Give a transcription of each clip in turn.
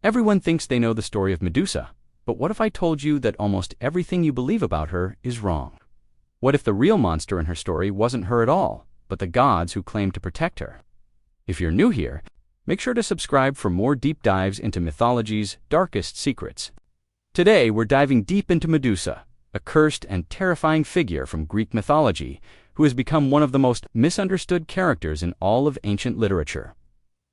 Everyone thinks they know the story of Medusa, but what if I told you that almost everything you believe about her is wrong? What if the real monster in her story wasn't her at all, but the gods who claim to protect her? If you're new here, make sure to subscribe for more deep dives into mythology's darkest secrets. Today, we're diving deep into Medusa, a cursed and terrifying figure from Greek mythology who has become one of the most misunderstood characters in all of ancient literature.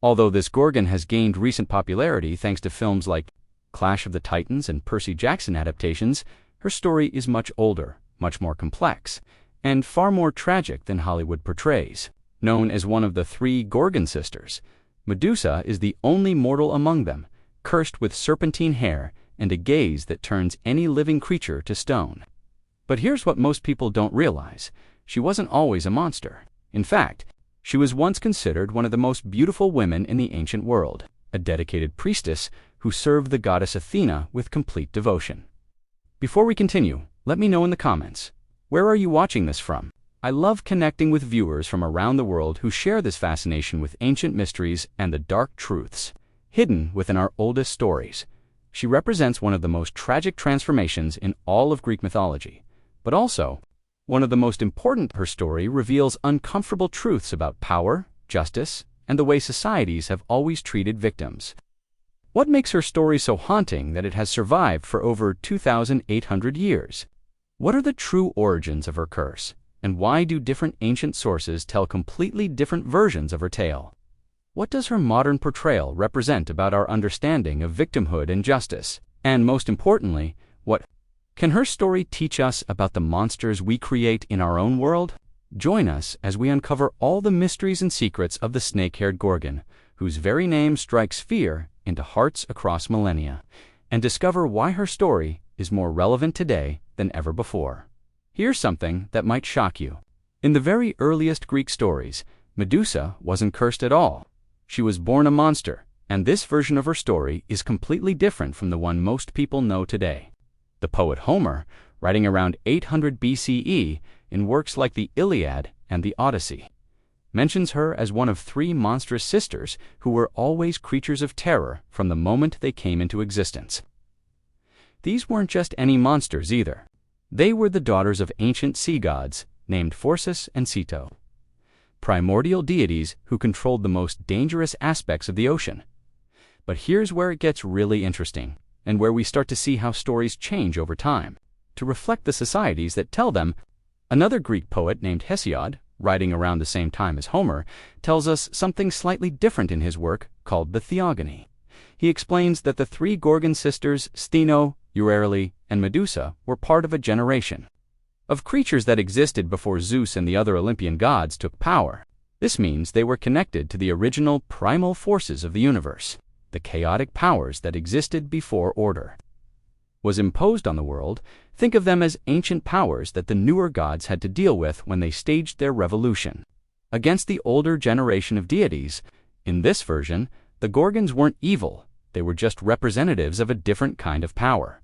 Although this Gorgon has gained recent popularity thanks to films like Clash of the Titans and Percy Jackson adaptations, her story is much older, much more complex, and far more tragic than Hollywood portrays. Known as one of the three Gorgon sisters, Medusa is the only mortal among them, cursed with serpentine hair and a gaze that turns any living creature to stone. But here's what most people don't realize. She wasn't always a monster. In fact, she was once considered one of the most beautiful women in the ancient world, a dedicated priestess who served the goddess Athena with complete devotion. Before we continue, let me know in the comments, where are you watching this from? I love connecting with viewers from around the world who share this fascination with ancient mysteries and the dark truths hidden within our oldest stories. She represents one of the most tragic transformations in all of Greek mythology, but also one of the most important. Her story reveals uncomfortable truths about power, justice, and the way societies have always treated victims. What makes her story so haunting that it has survived for over 2,800 years? What are the true origins of her curse, and why do different ancient sources tell completely different versions of her tale? What does her modern portrayal represent about our understanding of victimhood and justice? And most importantly, what can her story teach us about the monsters we create in our own world? Join us as we uncover all the mysteries and secrets of the snake-haired Gorgon, whose very name strikes fear into hearts across millennia, and discover why her story is more relevant today than ever before. Here's something that might shock you. In the very earliest Greek stories, Medusa wasn't cursed at all. She was born a monster, and this version of her story is completely different from the one most people know today. The poet Homer, writing around 800 BCE in works like the Iliad and the Odyssey, mentions her as one of three monstrous sisters who were always creatures of terror from the moment they came into existence. These weren't just any monsters either. They were the daughters of ancient sea gods named Phorcys and Ceto, primordial deities who controlled the most dangerous aspects of the ocean. But here's where it gets really interesting, and where we start to see how stories change over time to reflect the societies that tell them. Another Greek poet named Hesiod, writing around the same time as Homer, tells us something slightly different in his work called the Theogony. He explains that the three Gorgon sisters, Stheno, Euryale, and Medusa, were part of a generation of creatures that existed before Zeus and the other Olympian gods took power. This means they were connected to the original primal forces of the universe, the chaotic powers that existed before order was imposed on the world. Think of them as ancient powers that the newer gods had to deal with when they staged their revolution against the older generation of deities. In this version, the Gorgons weren't evil, they were just representatives of a different kind of power,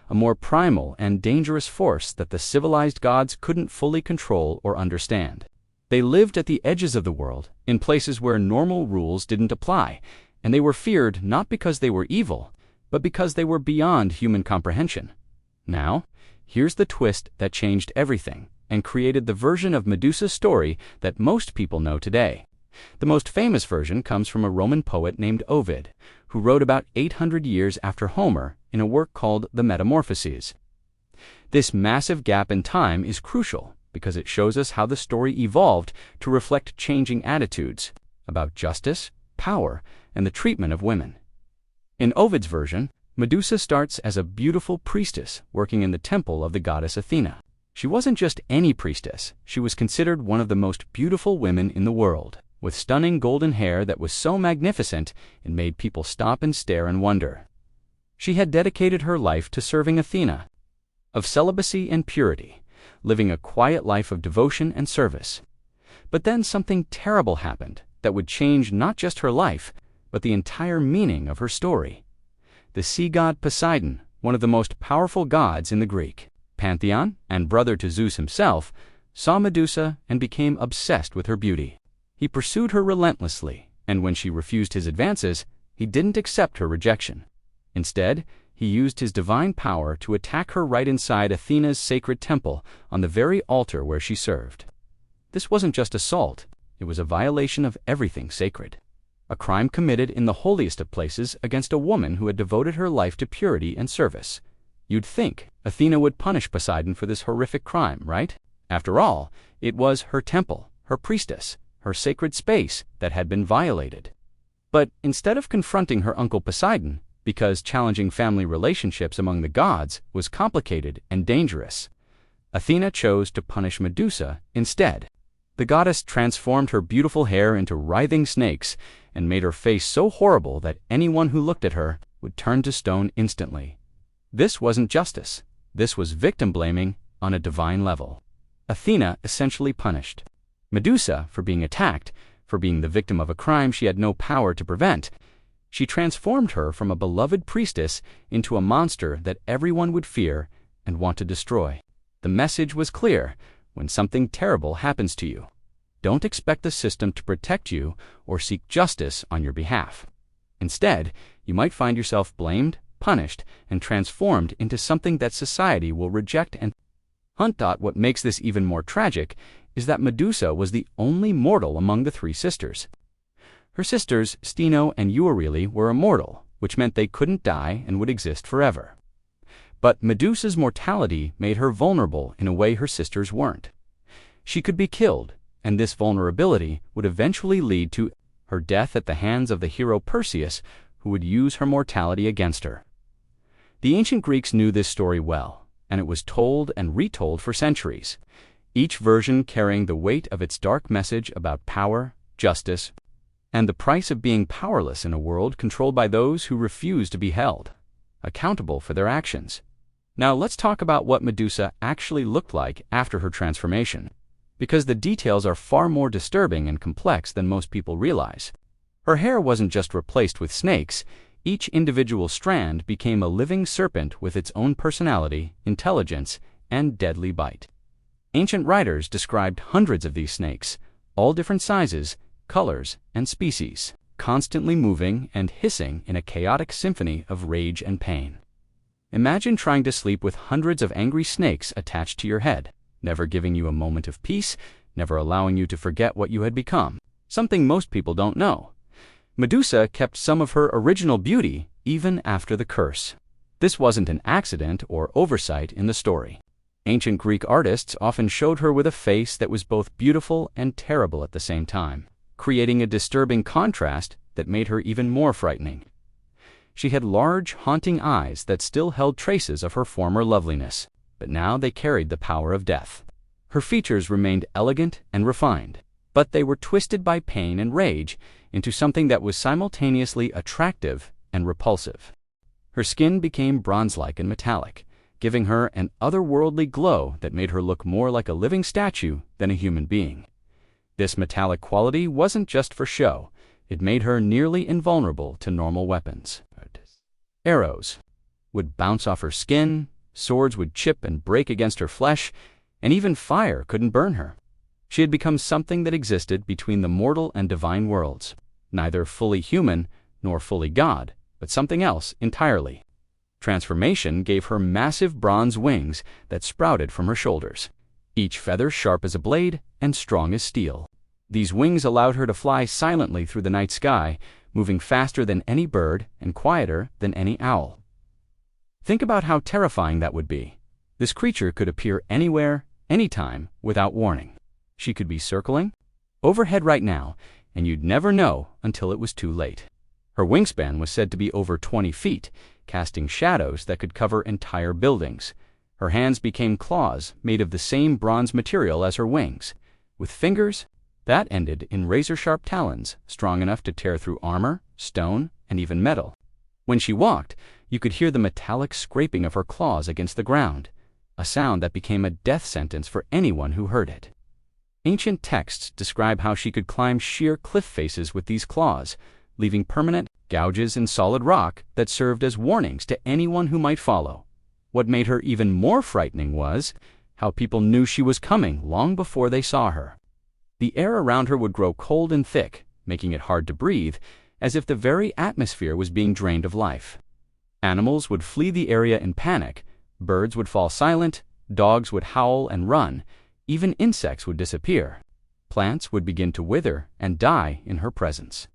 a more primal and dangerous force that the civilized gods couldn't fully control or understand. They lived at the edges of the world, in places where normal rules didn't apply, and they were feared not because they were evil, but because they were beyond human comprehension. Now, here's the twist that changed everything and created the version of Medusa's story that most people know today. The most famous version comes from a Roman poet named Ovid, who wrote about 800 years after Homer in a work called the Metamorphoses. This massive gap in time is crucial because it shows us how the story evolved to reflect changing attitudes about justice, power, and the treatment of women. In Ovid's version, Medusa starts as a beautiful priestess working in the temple of the goddess Athena. She wasn't just any priestess, she was considered one of the most beautiful women in the world, with stunning golden hair that was so magnificent it made people stop and stare and wonder. She had dedicated her life to serving Athena, of celibacy and purity, living a quiet life of devotion and service. But then something terrible happened that would change not just her life, but the entire meaning of her story. The sea god Poseidon, one of the most powerful gods in the Greek pantheon and brother to Zeus himself, saw Medusa and became obsessed with her beauty. He pursued her relentlessly, and when she refused his advances, he didn't accept her rejection. Instead, he used his divine power to attack her right inside Athena's sacred temple on the very altar where she served. This wasn't just assault, it was a violation of everything sacred. A crime committed in the holiest of places against a woman who had devoted her life to purity and service. You'd think Athena would punish Poseidon for this horrific crime, right? After all, it was her temple, her priestess, her sacred space that had been violated. But instead of confronting her uncle Poseidon, because challenging family relationships among the gods was complicated and dangerous, Athena chose to punish Medusa instead. The goddess transformed her beautiful hair into writhing snakes and made her face so horrible that anyone who looked at her would turn to stone instantly. This wasn't justice. This was victim blaming on a divine level. Athena essentially punished Medusa for being attacked, for being the victim of a crime she had no power to prevent. She transformed her from a beloved priestess into a monster that everyone would fear and want to destroy. The message was clear: when something terrible happens to you, don't expect the system to protect you or seek justice on your behalf. Instead, you might find yourself blamed, punished, and transformed into something that society will reject and hunt. What makes this even more tragic is that Medusa was the only mortal among the three sisters. Her sisters, Steno and Euryale, were immortal, which meant they couldn't die and would exist forever. But Medusa's mortality made her vulnerable in a way her sisters weren't. She could be killed, and this vulnerability would eventually lead to her death at the hands of the hero Perseus, who would use her mortality against her. The ancient Greeks knew this story well, and it was told and retold for centuries, each version carrying the weight of its dark message about power, justice, and the price of being powerless in a world controlled by those who refuse to be held accountable for their actions. Now let's talk about what Medusa actually looked like after her transformation, because the details are far more disturbing and complex than most people realize. Her hair wasn't just replaced with snakes. Each individual strand became a living serpent with its own personality, intelligence, and deadly bite. Ancient writers described hundreds of these snakes, all different sizes, colors, and species, constantly moving and hissing in a chaotic symphony of rage and pain. Imagine trying to sleep with hundreds of angry snakes attached to your head, never giving you a moment of peace, never allowing you to forget what you had become. Something most people don't know: Medusa kept some of her original beauty even after the curse. This wasn't an accident or oversight in the story. Ancient Greek artists often showed her with a face that was both beautiful and terrible at the same time, creating a disturbing contrast that made her even more frightening. She had large, haunting eyes that still held traces of her former loveliness, but now they carried the power of death. Her features remained elegant and refined, but they were twisted by pain and rage into something that was simultaneously attractive and repulsive. Her skin became bronze-like and metallic, giving her an otherworldly glow that made her look more like a living statue than a human being. This metallic quality wasn't just for show. It made her nearly invulnerable to normal weapons. Arrows would bounce off her skin, swords would chip and break against her flesh, and even fire couldn't burn her. She had become something that existed between the mortal and divine worlds, neither fully human nor fully god, but something else entirely. Transformation gave her massive bronze wings that sprouted from her shoulders, each feather sharp as a blade and strong as steel. These wings allowed her to fly silently through the night sky, moving faster than any bird and quieter than any owl. Think about how terrifying that would be. This creature could appear anywhere, anytime, without warning. She could be circling overhead right now, and you'd never know until it was too late. Her wingspan was said to be over 20 feet, casting shadows that could cover entire buildings. Her hands became claws made of the same bronze material as her wings, with fingers that ended in razor-sharp talons strong enough to tear through armor, stone, and even metal. When she walked, you could hear the metallic scraping of her claws against the ground, a sound that became a death sentence for anyone who heard it. Ancient texts describe how she could climb sheer cliff faces with these claws, leaving permanent gouges in solid rock that served as warnings to anyone who might follow. What made her even more frightening was how people knew she was coming long before they saw her. The air around her would grow cold and thick, making it hard to breathe, as if the very atmosphere was being drained of life. Animals would flee the area in panic, birds would fall silent, dogs would howl and run, even insects would disappear. Plants would begin to wither and die in her presence,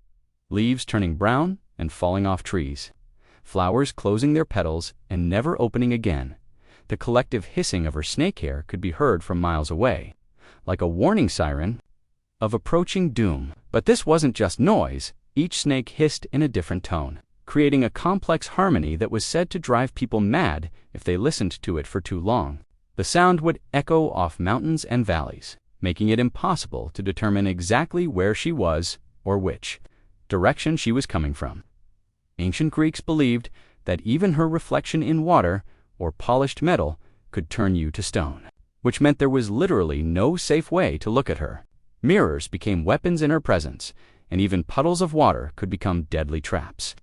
leaves turning brown and falling off trees, flowers closing their petals and never opening again. The collective hissing of her snake hair could be heard from miles away, like a warning siren of approaching doom. But this wasn't just noise. Each snake hissed in a different tone, creating a complex harmony that was said to drive people mad if they listened to it for too long. The sound would echo off mountains and valleys, making it impossible to determine exactly where she was or which direction she was coming from. Ancient Greeks believed that even her reflection in water or polished metal could turn you to stone, which meant there was literally no safe way to look at her. Mirrors became weapons in her presence, and even puddles of water could become deadly traps.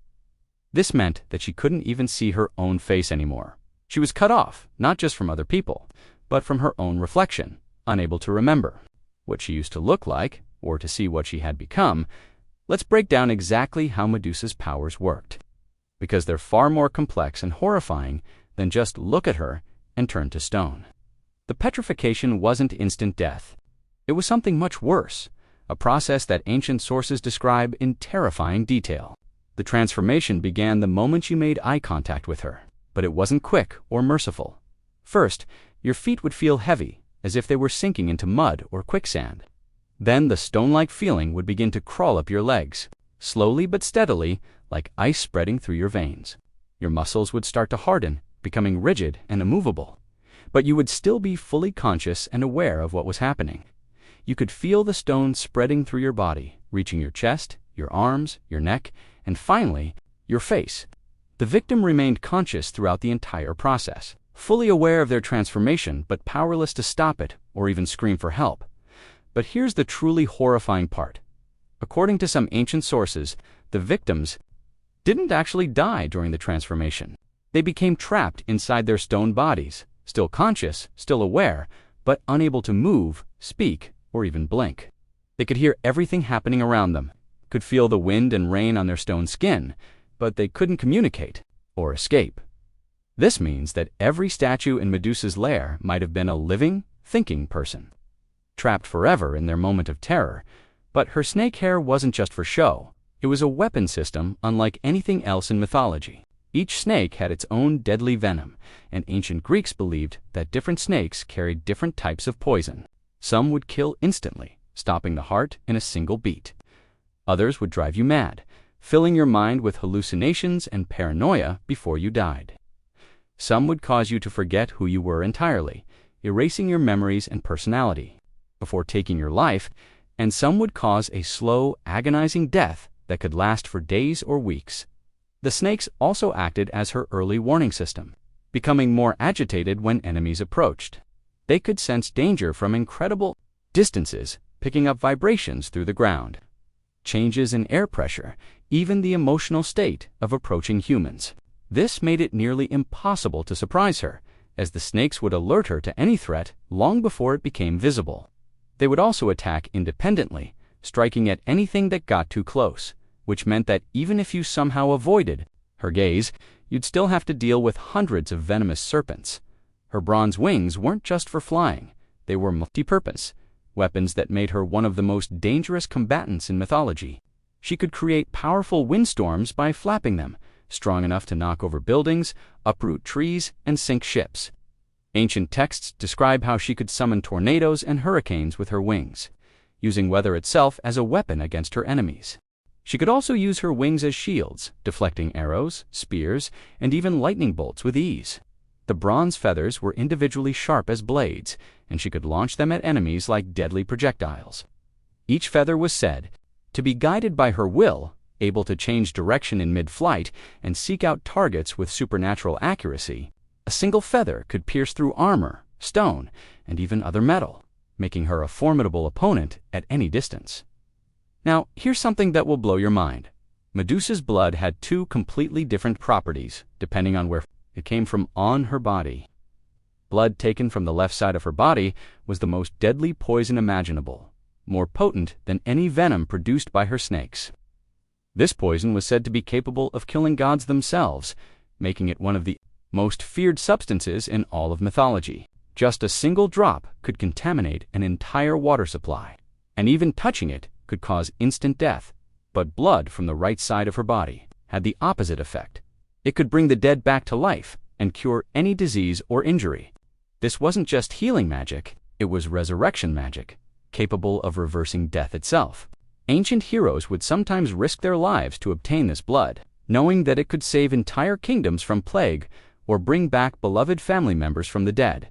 This meant that she couldn't even see her own face anymore. She was cut off, not just from other people, but from her own reflection, unable to remember what she used to look like or to see what she had become. Let's break down exactly how Medusa's powers worked, because they're far more complex and horrifying than just look at her and turn to stone. The petrification wasn't instant death. It was something much worse, a process that ancient sources describe in terrifying detail. The transformation began the moment you made eye contact with her, but it wasn't quick or merciful. First, your feet would feel heavy, as if they were sinking into mud or quicksand. Then the stone-like feeling would begin to crawl up your legs, slowly but steadily, like ice spreading through your veins. Your muscles would start to harden, becoming rigid and immovable, but you would still be fully conscious and aware of what was happening. You could feel the stone spreading through your body, reaching your chest, your arms, your neck, and finally, your face. The victim remained conscious throughout the entire process, fully aware of their transformation but powerless to stop it or even scream for help. But here's the truly horrifying part. According to some ancient sources, the victims didn't actually die during the transformation. They became trapped inside their stone bodies, still conscious, still aware, but unable to move, speak, or even blink. They could hear everything happening around them, could feel the wind and rain on their stone skin, but they couldn't communicate or escape. This means that every statue in Medusa's lair might have been a living, thinking person, trapped forever in their moment of terror. But her snake hair wasn't just for show. It was a weapon system unlike anything else in mythology. Each snake had its own deadly venom, and ancient Greeks believed that different snakes carried different types of poison. Some would kill instantly, stopping the heart in a single beat. Others would drive you mad, filling your mind with hallucinations and paranoia before you died. Some would cause you to forget who you were entirely, erasing your memories and personality before taking your life, and some would cause a slow, agonizing death that could last for days or weeks. The snakes also acted as her early warning system, becoming more agitated when enemies approached. They could sense danger from incredible distances, picking up vibrations through the ground, changes in air pressure, even the emotional state of approaching humans. This made it nearly impossible to surprise her, as the snakes would alert her to any threat long before it became visible. They would also attack independently, striking at anything that got too close, which meant that even if you somehow avoided her gaze, you'd still have to deal with hundreds of venomous serpents. Her bronze wings weren't just for flying. They were multi-purpose, weapons that made her one of the most dangerous combatants in mythology. She could create powerful windstorms by flapping them, strong enough to knock over buildings, uproot trees, and sink ships. Ancient texts describe how she could summon tornadoes and hurricanes with her wings, using weather itself as a weapon against her enemies. She could also use her wings as shields, deflecting arrows, spears, and even lightning bolts with ease. The bronze feathers were individually sharp as blades, and she could launch them at enemies like deadly projectiles. Each feather was said to be guided by her will, able to change direction in mid-flight and seek out targets with supernatural accuracy. A single feather could pierce through armor, stone, and even other metal, making her a formidable opponent at any distance. Now, here's something that will blow your mind. Medusa's blood had two completely different properties, depending on where it came from on her body. Blood taken from the left side of her body was the most deadly poison imaginable, more potent than any venom produced by her snakes. This poison was said to be capable of killing gods themselves, making it one of the most feared substances in all of mythology. Just a single drop could contaminate an entire water supply, and even touching it could cause instant death. But blood from the right side of her body had the opposite effect. It could bring the dead back to life and cure any disease or injury. This wasn't just healing magic, it was resurrection magic, capable of reversing death itself. Ancient heroes would sometimes risk their lives to obtain this blood, knowing that it could save entire kingdoms from plague or bring back beloved family members from the dead.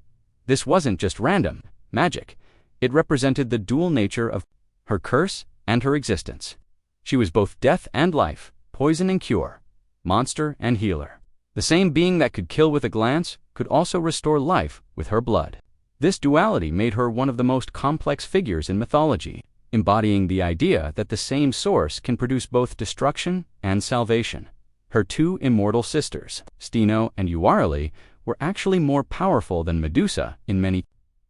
This wasn't just random magic. It represented the dual nature of her curse and her existence. She was both death and life, poison and cure, monster and healer. The same being that could kill with a glance could also restore life with her blood. This duality made her one of the most complex figures in mythology, embodying the idea that the same source can produce both destruction and salvation. Her two immortal sisters, Steno and Euryale, were actually more powerful than Medusa in many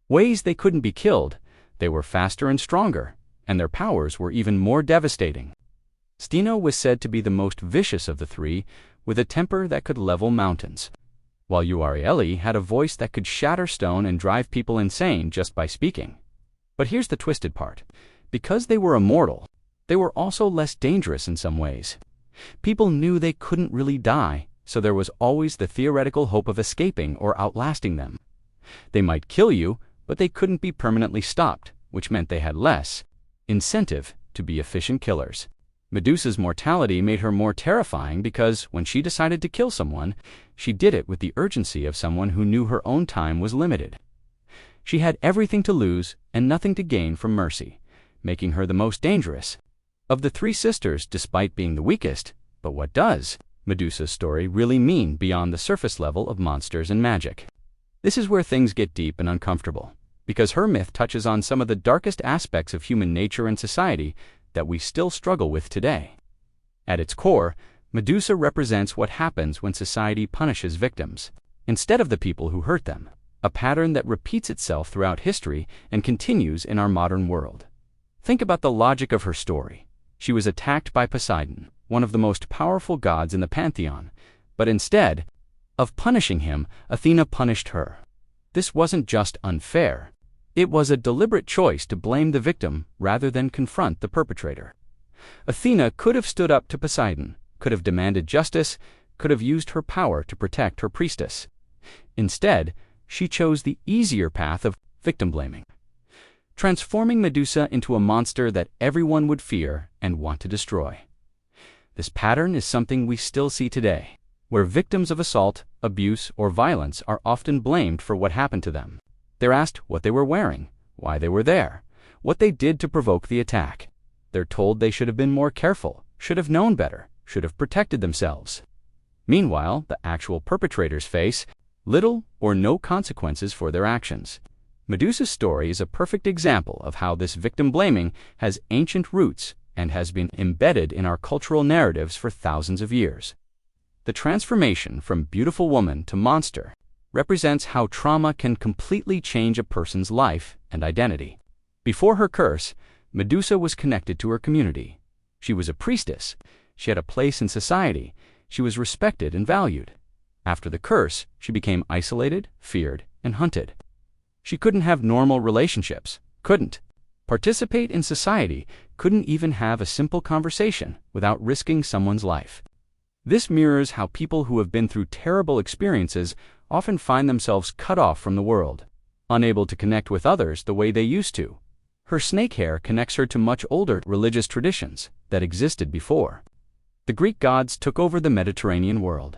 ways. They couldn't be killed, they were faster and stronger, and their powers were even more devastating. Steno was said to be the most vicious of the three, with a temper that could level mountains, while Euryale had a voice that could shatter stone and drive people insane just by speaking. But here's the twisted part. Because they were immortal, they were also less dangerous in some ways. People knew they couldn't really die, so there was always the theoretical hope of escaping or outlasting them. They might kill you, but they couldn't be permanently stopped, which meant they had less incentive to be efficient killers. Medusa's mortality made her more terrifying because when she decided to kill someone, she did it with the urgency of someone who knew her own time was limited. She had everything to lose and nothing to gain from mercy, making her the most dangerous of the three sisters despite being the weakest. But what does Medusa's story really mean beyond the surface level of monsters and magic? This is where things get deep and uncomfortable, because her myth touches on some of the darkest aspects of human nature and society that we still struggle with today. At its core, Medusa represents what happens when society punishes victims instead of the people who hurt them, a pattern that repeats itself throughout history and continues in our modern world. Think about the logic of her story. She was attacked by Poseidon, one of the most powerful gods in the pantheon, but instead of punishing him, Athena punished her. This wasn't just unfair. It was a deliberate choice to blame the victim rather than confront the perpetrator. Athena could have stood up to Poseidon, could have demanded justice, could have used her power to protect her priestess. Instead, she chose the easier path of victim blaming, transforming Medusa into a monster that everyone would fear and want to destroy. This pattern is something we still see today, where victims of assault, abuse, or violence are often blamed for what happened to them. They're asked what they were wearing, why they were there, what they did to provoke the attack. They're told they should have been more careful, should have known better, should have protected themselves. Meanwhile, the actual perpetrators face little or no consequences for their actions. Medusa's story is a perfect example of how this victim blaming has ancient roots and has been embedded in our cultural narratives for thousands of years. The transformation from beautiful woman to monster represents how trauma can completely change a person's life and identity. Before her curse, Medusa was connected to her community. She was a priestess. She had a place in society. She was respected and valued. After the curse, she became isolated, feared, and hunted. She couldn't have normal relationships, couldn't participate in society, couldn't even have a simple conversation without risking someone's life. This mirrors how people who have been through terrible experiences often find themselves cut off from the world, unable to connect with others the way they used to. Her snake hair connects her to much older religious traditions that existed before. The Greek gods took over the Mediterranean world.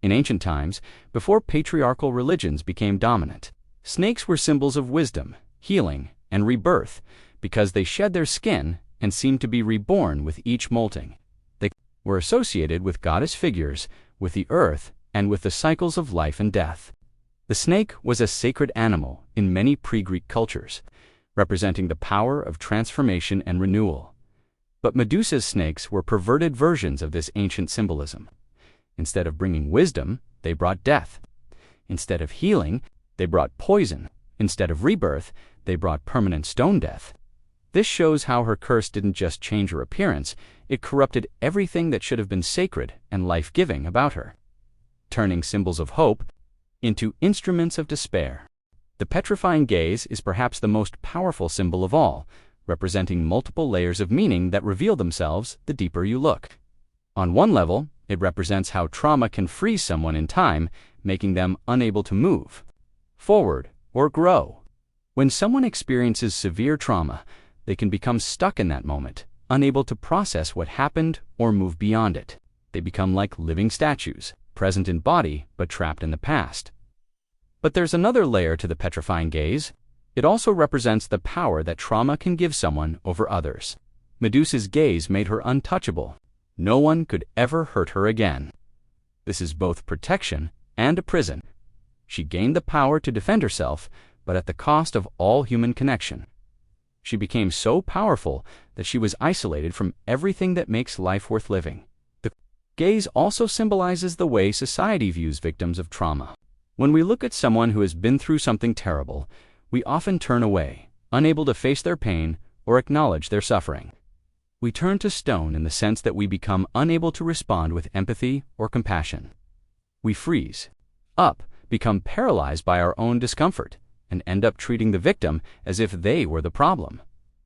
In ancient times, before patriarchal religions became dominant, snakes were symbols of wisdom, healing, and rebirth because they shed their skin and seemed to be reborn with each molting. They were associated with goddess figures, with the earth, and with the cycles of life and death. The snake was a sacred animal in many pre-Greek cultures, representing the power of transformation and renewal. But Medusa's snakes were perverted versions of this ancient symbolism. Instead of bringing wisdom, they brought death. Instead of healing, they brought poison. Instead of rebirth, they brought permanent stone death. This shows how her curse didn't just change her appearance, it corrupted everything that should have been sacred and life-giving about her. turning symbols of hope into instruments of despair. The petrifying gaze is perhaps the most powerful symbol of all, representing multiple layers of meaning that reveal themselves the deeper you look. On one level, it represents how trauma can freeze someone in time, making them unable to move forward or grow. When someone experiences severe trauma, they can become stuck in that moment, unable to process what happened or move beyond it. They become like living statues, present in body but trapped in the past. But there's another layer to the petrifying gaze. It also represents the power that trauma can give someone over others. Medusa's gaze made her untouchable. No one could ever hurt her again. This is both protection and a prison. She gained the power to defend herself, but at the cost of all human connection. She became so powerful that she was isolated from everything that makes life worth living. The gaze also symbolizes the way society views victims of trauma. When we look at someone who has been through something terrible, we often turn away, unable to face their pain or acknowledge their suffering. We turn to stone in the sense that we become unable to respond with empathy or compassion. We freeze up, become paralyzed by our own discomfort, and end up treating the victim as if they were the problem.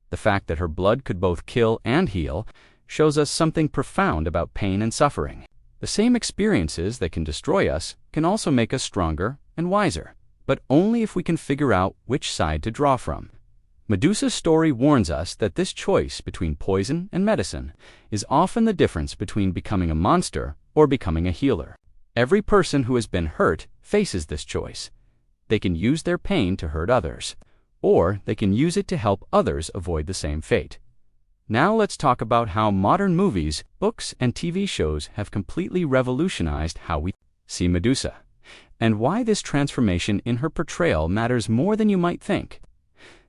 The fact that her blood could both kill and heal shows us something profound about pain and suffering. The same experiences that can destroy us can also make us stronger and wiser, but only if we can figure out which side to draw from. Medusa's story warns us that this choice between poison and medicine is often the difference between becoming a monster or becoming a healer. Every person who has been hurt faces this choice. They can use their pain to hurt others, or they can use it to help others avoid the same fate. Now let's talk about how modern movies, books, and TV shows have completely revolutionized how we see Medusa, and why this transformation in her portrayal matters more than you might think.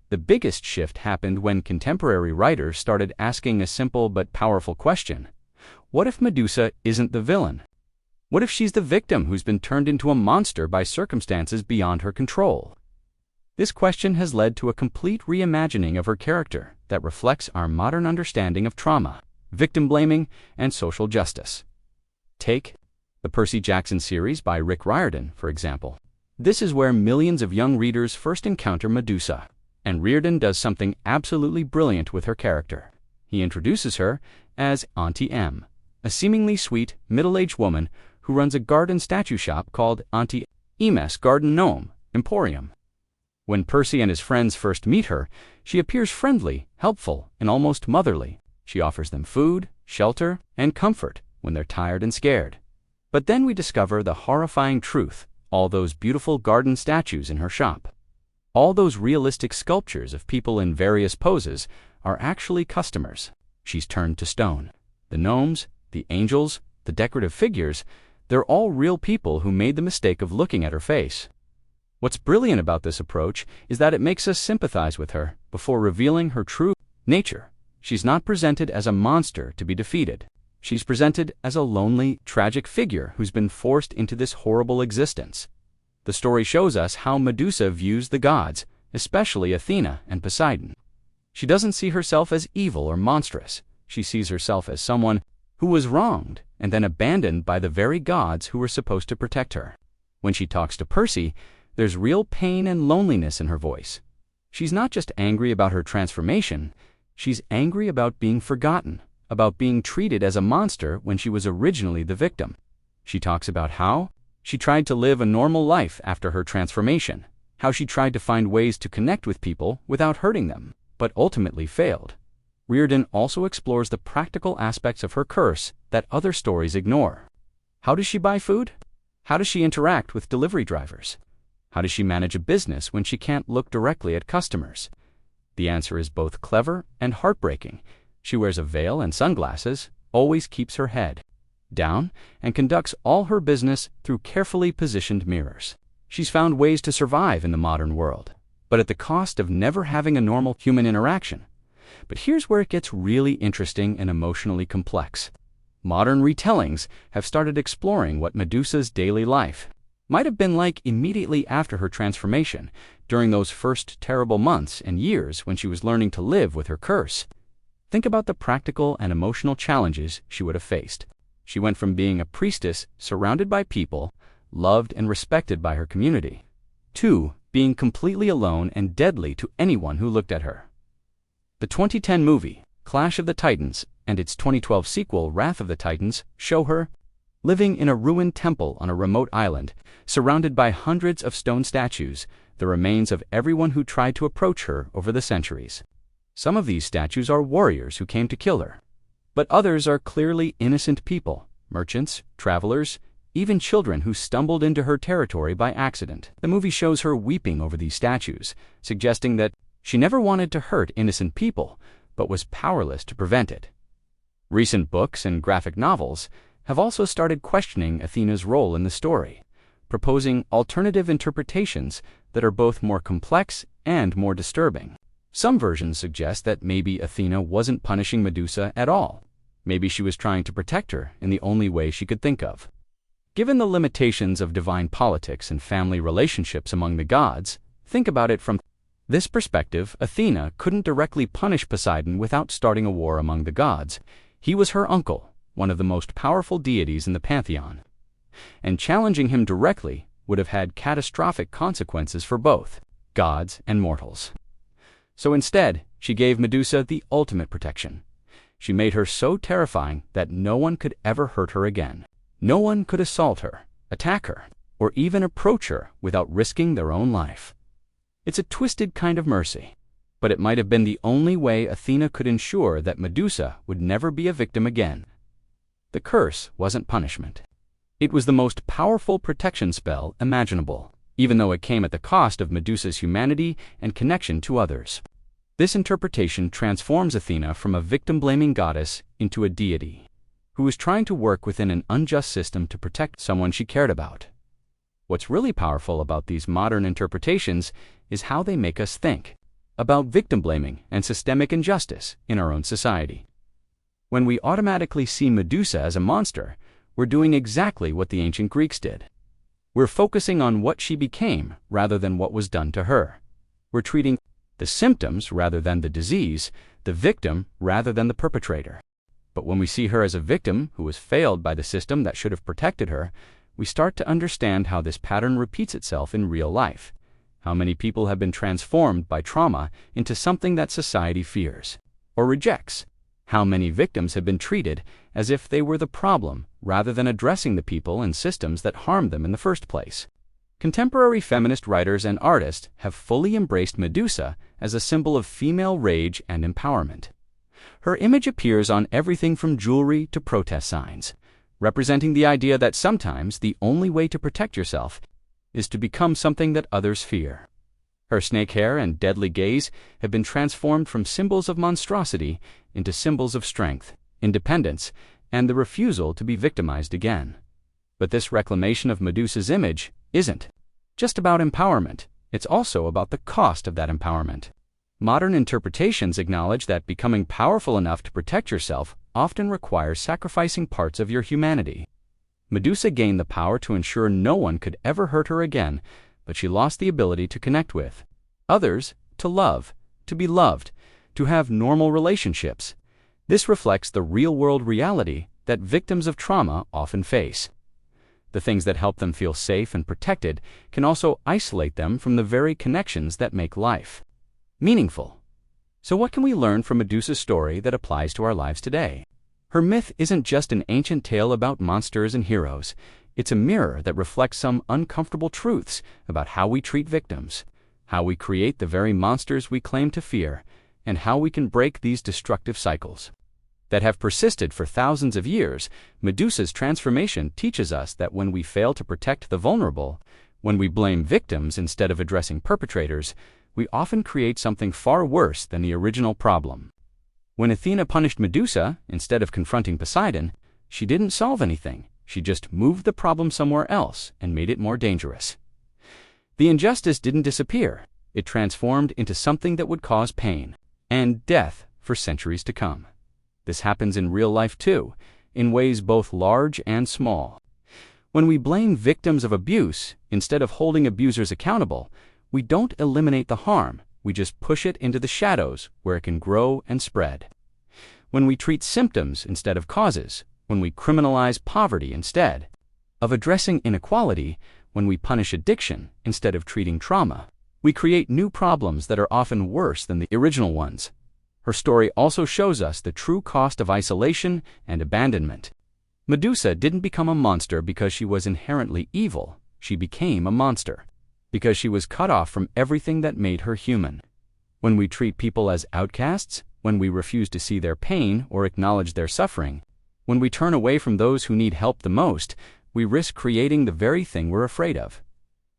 The biggest shift happened when contemporary writers started asking a simple but powerful question. What if Medusa isn't the villain? What if she's the victim who's been turned into a monster by circumstances beyond her control? This question has led to a complete reimagining of her character that reflects our modern understanding of trauma, victim blaming, and social justice. Take the Percy Jackson series by Rick Riordan, for example. This is where millions of young readers first encounter Medusa, and Riordan does something absolutely brilliant with her character. He introduces her as Auntie M, a seemingly sweet, middle-aged woman who runs a garden statue shop called Auntie M's Garden Gnome Emporium. When Percy and his friends first meet her, she appears friendly, helpful, and almost motherly. She offers them food, shelter, and comfort when they're tired and scared. But then we discover the horrifying truth: all those beautiful garden statues in her shop, all those realistic sculptures of people in various poses, are actually customers. She's turned to stone. The gnomes, the angels, the decorative figures, they're all real people who made the mistake of looking at her face. What's brilliant about this approach is that it makes us sympathize with her before revealing her true nature. She's not presented as a monster to be defeated. She's presented as a lonely, tragic figure who's been forced into this horrible existence. The story shows us how Medusa views the gods, especially Athena and Poseidon. She doesn't see herself as evil or monstrous. She sees herself as someone who was wronged and then abandoned by the very gods who were supposed to protect her. When she talks to Percy, there's real pain and loneliness in her voice. She's not just angry about her transformation, she's angry about being forgotten, about being treated as a monster when she was originally the victim. She talks about how she tried to live a normal life after her transformation, how she tried to find ways to connect with people without hurting them, but ultimately failed. Riordan also explores the practical aspects of her curse that other stories ignore. How does she buy food? How does she interact with delivery drivers? How does she manage a business when she can't look directly at customers? The answer is both clever and heartbreaking. She wears a veil and sunglasses, always keeps her head down, and conducts all her business through carefully positioned mirrors. She's found ways to survive in the modern world, but at the cost of never having a normal human interaction. But here's where it gets really interesting and emotionally complex. Modern retellings have started exploring what Medusa's daily life might have been like immediately after her transformation, during those first terrible months and years when she was learning to live with her curse. Think about the practical and emotional challenges she would have faced. She went from being a priestess surrounded by people, loved and respected by her community. 2. Being completely alone and deadly to anyone who looked at her. The 2010 movie, Clash of the Titans, and its 2012 sequel, Wrath of the Titans, show her living in a ruined temple on a remote island, surrounded by hundreds of stone statues, the remains of everyone who tried to approach her over the centuries. Some of these statues are warriors who came to kill her, but others are clearly innocent people, merchants, travelers, even children who stumbled into her territory by accident. The movie shows her weeping over these statues, suggesting that she never wanted to hurt innocent people, but was powerless to prevent it. Recent books and graphic novels have also started questioning Athena's role in the story, proposing alternative interpretations that are both more complex and more disturbing. Some versions suggest that maybe Athena wasn't punishing Medusa at all. Maybe she was trying to protect her in the only way she could think of. Given the limitations of divine politics and family relationships among the gods, think about it from this perspective. Athena couldn't directly punish Poseidon without starting a war among the gods. He was her uncle, one of the most powerful deities in the pantheon, and challenging him directly would have had catastrophic consequences for both gods and mortals. So instead, she gave Medusa the ultimate protection. She made her so terrifying that no one could ever hurt her again. No one could assault her, attack her, or even approach her without risking their own life. It's a twisted kind of mercy, but it might have been the only way Athena could ensure that Medusa would never be a victim again. The curse wasn't punishment. It was the most powerful protection spell imaginable, even though it came at the cost of Medusa's humanity and connection to others. This interpretation transforms Athena from a victim-blaming goddess into a deity who was trying to work within an unjust system to protect someone she cared about. What's really powerful about these modern interpretations is how they make us think about victim-blaming and systemic injustice in our own society. When we automatically see Medusa as a monster, we're doing exactly what the ancient Greeks did. We're focusing on what she became rather than what was done to her. We're treating the symptoms rather than the disease, the victim rather than the perpetrator. But when we see her as a victim who was failed by the system that should have protected her, we start to understand how this pattern repeats itself in real life. How many people have been transformed by trauma into something that society fears or rejects. How many victims have been treated as if they were the problem rather than addressing the people and systems that harmed them in the first place. Contemporary feminist writers and artists have fully embraced Medusa as a symbol of female rage and empowerment. Her image appears on everything from jewelry to protest signs, representing the idea that sometimes the only way to protect yourself is to become something that others fear. Her snake hair and deadly gaze have been transformed from symbols of monstrosity into symbols of strength, independence, and the refusal to be victimized again. But this reclamation of Medusa's image isn't just about empowerment. It's also about the cost of that empowerment. Modern interpretations acknowledge that becoming powerful enough to protect yourself often requires sacrificing parts of your humanity. Medusa gained the power to ensure no one could ever hurt her again, but she lost the ability to connect with others, to love, to be loved, to have normal relationships. This reflects the real-world reality that victims of trauma often face. The things that help them feel safe and protected can also isolate them from the very connections that make life meaningful. So what can we learn from Medusa's story that applies to our lives today? Her myth isn't just an ancient tale about monsters and heroes. It's a mirror that reflects some uncomfortable truths about how we treat victims, how we create the very monsters we claim to fear, and how we can break these destructive cycles that have persisted for thousands of years. Medusa's transformation teaches us that when we fail to protect the vulnerable, when we blame victims instead of addressing perpetrators, we often create something far worse than the original problem. When Athena punished Medusa instead of confronting Poseidon, she didn't solve anything. She just moved the problem somewhere else and made it more dangerous. The injustice didn't disappear. It transformed into something that would cause pain and death for centuries to come. This happens in real life too, in ways both large and small. When we blame victims of abuse instead of holding abusers accountable, we don't eliminate the harm, we just push it into the shadows where it can grow and spread. When we treat symptoms instead of causes, when we criminalize poverty instead, of addressing inequality when we punish addiction instead of treating trauma. We create new problems that are often worse than the original ones. Her story also shows us the true cost of isolation and abandonment. Medusa didn't become a monster because she was inherently evil. She became a monster because she was cut off from everything that made her human. When we treat people as outcasts, when we refuse to see their pain or acknowledge their suffering, when we turn away from those who need help the most, we risk creating the very thing we're afraid of.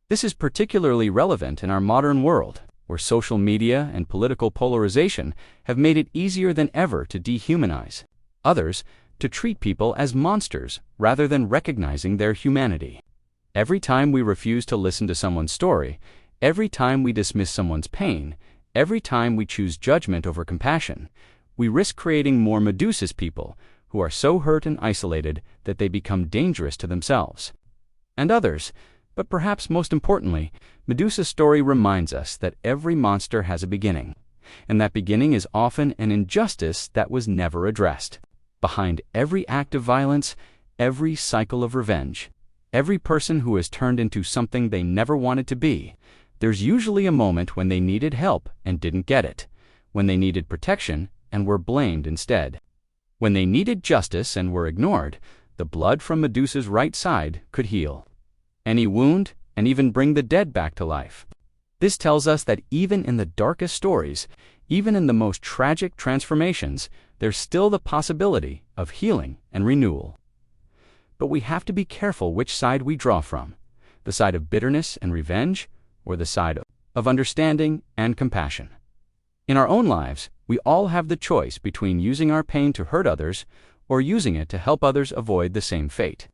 This is particularly relevant in our modern world, where social media and political polarization have made it easier than ever to dehumanize others, to treat people as monsters rather than recognizing their humanity. Every time we refuse to listen to someone's story, every time we dismiss someone's pain, every time we choose judgment over compassion, we risk creating more Medusa's people who are so hurt and isolated that they become dangerous to themselves and others. But perhaps most importantly, Medusa's story reminds us that every monster has a beginning, and that beginning is often an injustice that was never addressed. Behind every act of violence, every cycle of revenge, every person who has turned into something they never wanted to be, there's usually a moment when they needed help and didn't get it, when they needed protection and were blamed instead, when they needed justice and were ignored. The blood from Medusa's right side could heal any wound and even bring the dead back to life. This tells us that even in the darkest stories, even in the most tragic transformations, there's still the possibility of healing and renewal. But we have to be careful which side we draw from, the side of bitterness and revenge, or the side of understanding and compassion. In our own lives, we all have the choice between using our pain to hurt others or using it to help others avoid the same fate.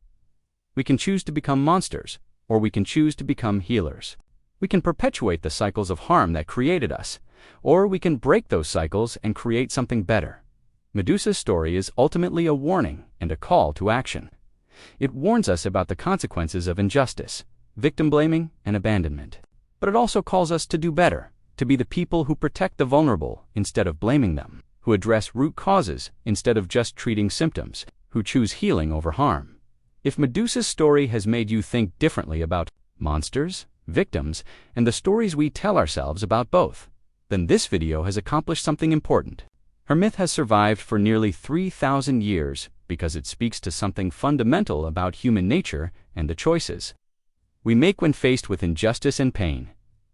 We can choose to become monsters, or we can choose to become healers. We can perpetuate the cycles of harm that created us, or we can break those cycles and create something better. Medusa's story is ultimately a warning and a call to action. It warns us about the consequences of injustice, victim blaming, and abandonment. But it also calls us to do better, to be the people who protect the vulnerable instead of blaming them, who address root causes instead of just treating symptoms, who choose healing over harm. If Medusa's story has made you think differently about monsters, victims, and the stories we tell ourselves about both, then this video has accomplished something important. Her myth has survived for nearly 3,000 years because it speaks to something fundamental about human nature and the choices we make when faced with injustice and pain.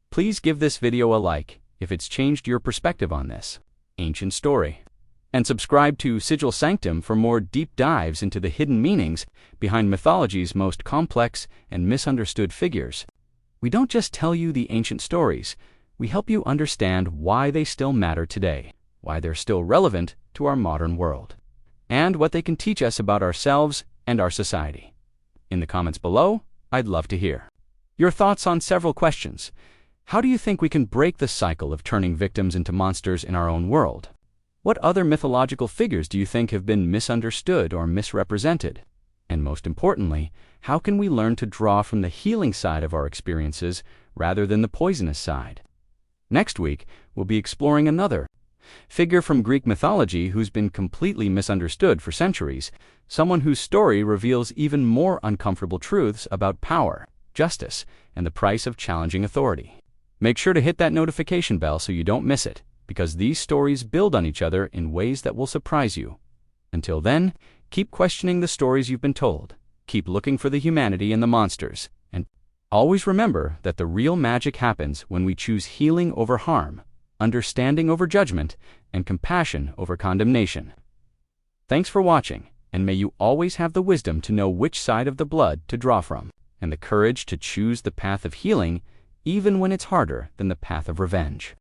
Please give this video a like if it's changed your perspective on this ancient story. And subscribe to Sigil Sanctum for more deep dives into the hidden meanings behind mythology's most complex and misunderstood figures. We don't just tell you the ancient stories, we help you understand why they still matter today, why they're still relevant to our modern world, and what they can teach us about ourselves and our society. In the comments below, I'd love to hear your thoughts on several questions. How do you think we can break the cycle of turning victims into monsters in our own world? What other mythological figures do you think have been misunderstood or misrepresented? And most importantly, how can we learn to draw from the healing side of our experiences rather than the poisonous side? Next week, we'll be exploring another figure from Greek mythology who's been completely misunderstood for centuries, someone whose story reveals even more uncomfortable truths about power, justice, and the price of challenging authority. Make sure to hit that notification bell so you don't miss it, because these stories build on each other in ways that will surprise you. Until then, keep questioning the stories you've been told, keep looking for the humanity in the monsters, and always remember that the real magic happens when we choose healing over harm, understanding over judgment, and compassion over condemnation. Thanks for watching, and may you always have the wisdom to know which side of the blood to draw from, and the courage to choose the path of healing even when it's harder than the path of revenge.